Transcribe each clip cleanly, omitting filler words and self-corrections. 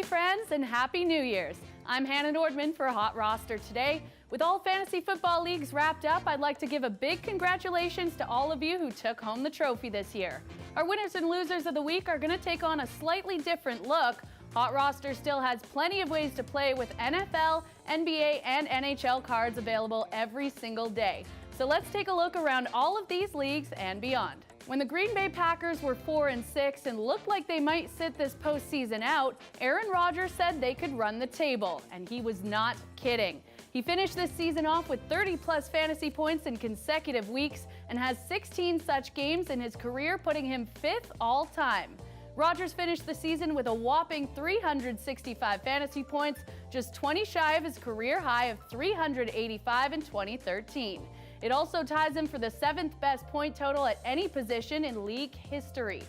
friends, and Happy New Year's. I'm Hannah Nordman for Hot Roster today. With all fantasy football leagues wrapped up, I'd like to give a big congratulations to all of you who took home the trophy this year. Our winners and losers of the week are going to take on a slightly different look. Hot Roster still has plenty of ways to play with NFL, NBA, and NHL cards available every single day. So let's take a look around all of these leagues and beyond. When the Green Bay Packers were 4-6 and looked like they might sit this postseason out, Aaron Rodgers said they could run the table, and he was not kidding. He finished this season off with 30-plus fantasy points in consecutive weeks and has 16 such games in his career, putting him 5th all-time. Rodgers finished the season with a whopping 365 fantasy points, just 20 shy of his career high of 385 in 2013. It also ties him for the 7th best point total at any position in league history.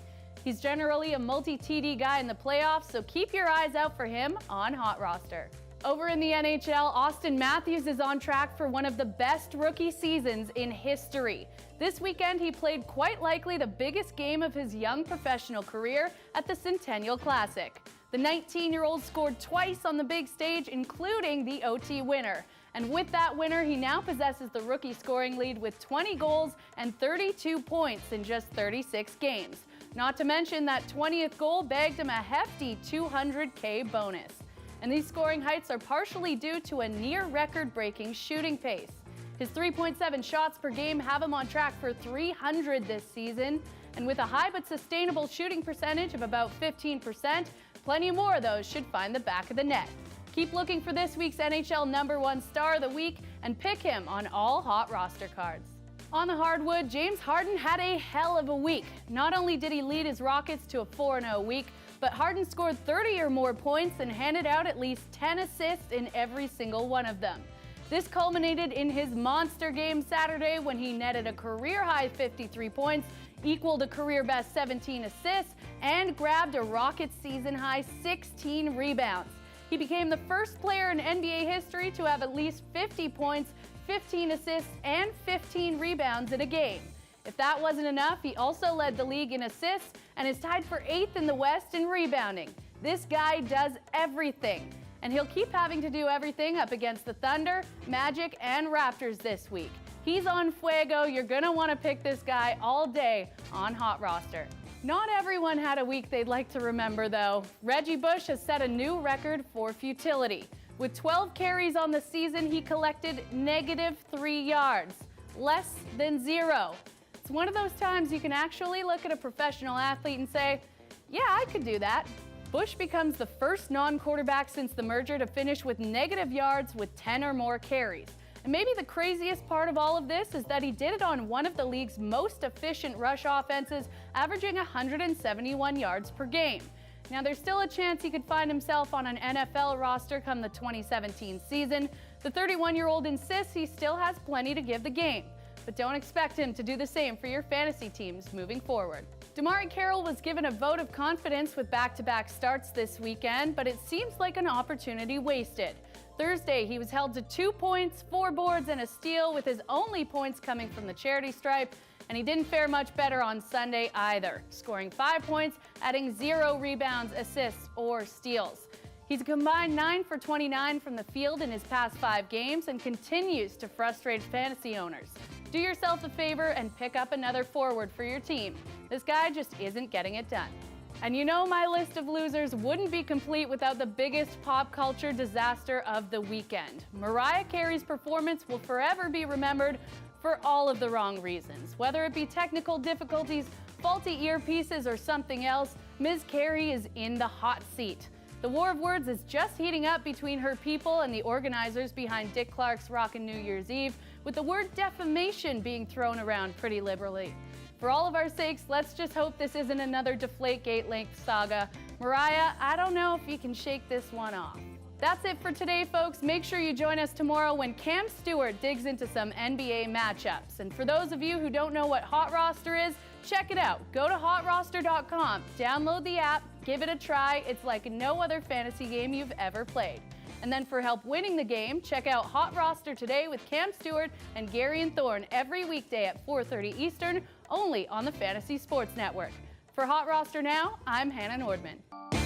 He's generally a multi-TD guy in the playoffs, so keep your eyes out for him on Hot Roster. Over in the NHL, Austin Matthews is on track for one of the best rookie seasons in history. This weekend, he played quite likely the biggest game of his young professional career at the Centennial Classic. The 19-year-old scored twice on the big stage, including the OT winner. And with that winner, he now possesses the rookie scoring lead with 20 goals and 32 points in just 36 games. Not to mention that 20th goal bagged him a hefty $200K bonus. And these scoring heights are partially due to a near record-breaking shooting pace. His 3.7 shots per game have him on track for 300 this season. And with a high but sustainable shooting percentage of about 15%, plenty more of those should find the back of the net. Keep looking for this week's NHL #1 star of the week and pick him on all Hot Roster cards. On the hardwood, James Harden had a hell of a week. Not only did he lead his Rockets to a 4-0 week, but Harden scored 30 or more points and handed out at least 10 assists in every single one of them. This culminated in his monster game Saturday when he netted a career-high 53 points, equaled a career-best 17 assists, and grabbed a Rockets season-high 16 rebounds. He became the first player in NBA history to have at least 50 points, 15 assists, and 15 rebounds in a game. If that wasn't enough, he also led the league in assists and is tied for 8th in the West in rebounding. This guy does everything, and he'll keep having to do everything up against the Thunder, Magic, and Raptors this week. He's on fuego. You're going to want to pick this guy all day on Hot Roster. Not everyone had a week they'd like to remember, though. Reggie Bush has set a new record for futility. With 12 carries on the season, he collected -3 yards, less than 0. It's one of those times you can actually look at a professional athlete and say, yeah, I could do that. Bush becomes the first non-quarterback since the merger to finish with negative yards with 10 or more carries. And maybe the craziest part of all of this is that he did it on one of the league's most efficient rush offenses, averaging 171 yards per game. Now, there's still a chance he could find himself on an NFL roster come the 2017 season. The 31-year-old insists he still has plenty to give the game, but don't expect him to do the same for your fantasy teams moving forward. Damari Carroll was given a vote of confidence with back-to-back starts this weekend, but it seems like an opportunity wasted. Thursday, he was held to 2 points, 4 boards, and a steal, with his only points coming from the charity stripe, and he didn't fare much better on Sunday either, scoring 5 points, adding 0 rebounds, assists, or steals. He's a combined 9 for 29 from the field in his past 5 games and continues to frustrate fantasy owners. Do yourself a favor and pick up another forward for your team. This guy just isn't getting it done. And you know my list of losers wouldn't be complete without the biggest pop culture disaster of the weekend. Mariah Carey's performance will forever be remembered for all of the wrong reasons. Whether it be technical difficulties, faulty earpieces, or something else, Ms. Carey is in the hot seat. The war of words is just heating up between her people and the organizers behind Dick Clark's Rockin' New Year's Eve, with the word defamation being thrown around pretty liberally. For all of our sakes, let's just hope this isn't another Deflategate-length saga. Mariah, I don't know if you can shake this one off. That's it for today, folks. Make sure you join us tomorrow when Cam Stewart digs into some NBA matchups. And for those of you who don't know what Hot Roster is, check it out. Go to HotRoster.com, download the app, give it a try. It's like no other fantasy game you've ever played. And then for help winning the game, check out Hot Roster today with Cam Stewart and Gary and Thorne every weekday at 4:30 Eastern, only on the Fantasy Sports Network. For Hot Roster Now, I'm Hannah Nordman.